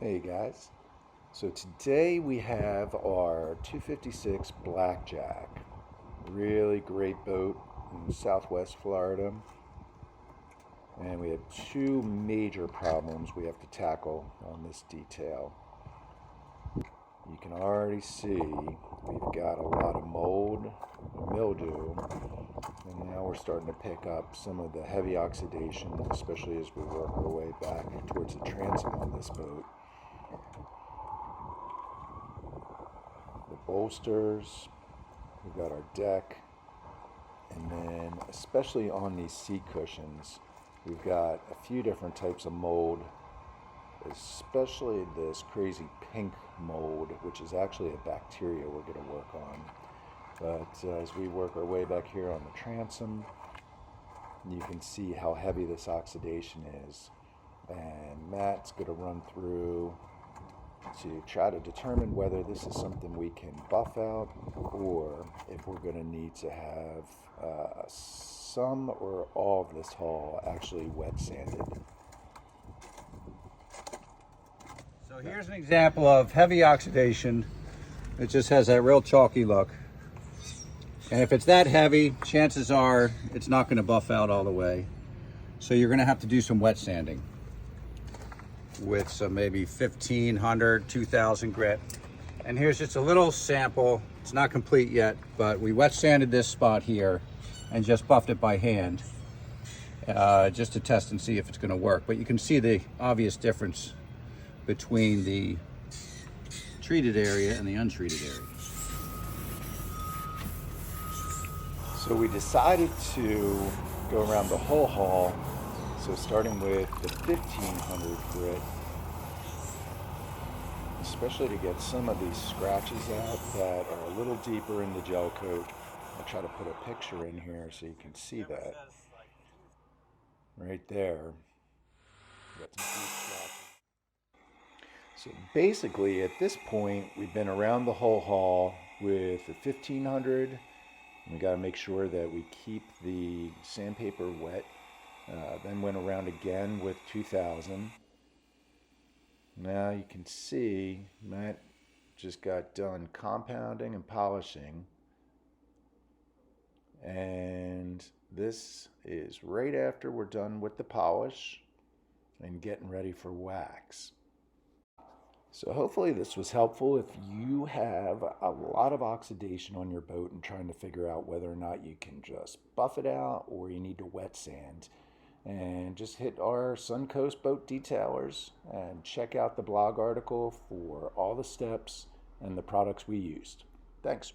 Hey guys, so today we have our 256 Blackjack. Really great boat in Southwest Florida. And we have two major problems we have to tackle on this detail. You can already see we've got a lot of mold and mildew, and now we're starting to pick up some of the heavy oxidation, especially as we work our way back towards the transom on this boat. The bolsters, we've got our deck, and then especially on these seat cushions, we've got a few different types of mold, especially this crazy pink mold, which is actually a bacteria we're going to work on. But as we work our way back here on the transom, you can see how heavy this oxidation is. And Matt's going to run through to try to determine whether this is something we can buff out or if we're going to need to have some or all of this hull actually wet sanded. So here's an example of heavy oxidation. It just has that real chalky look. And if it's that heavy, chances are it's not going to buff out all the way. So you're going to have to do some wet sanding with some maybe 1500, 2000 grit. And here's just a little sample. It's not complete yet, but we wet sanded this spot here and just buffed it by hand just to test and see if it's going to work. But you can see the obvious difference between the treated area and the untreated area. So we decided to go around the whole hull. So starting with the 1500 grit, especially to get some of these scratches out that are a little deeper in the gel coat. I'll try to put a picture in here so you can see that. Right there. Got some deep scratches. So basically at this point we've been around the whole hull with the 1500. We got to make sure that we keep the sandpaper wet. Then went around again with 2000. Now you can see Matt just got done compounding and polishing. And this is right after we're done with the polish and getting ready for wax. So hopefully this was helpful if you have a lot of oxidation on your boat and trying to figure out whether or not you can just buff it out or you need to wet sand. And just hit our Suncoast Boat Detailers and check out the blog article for all the steps and the products we used. Thanks.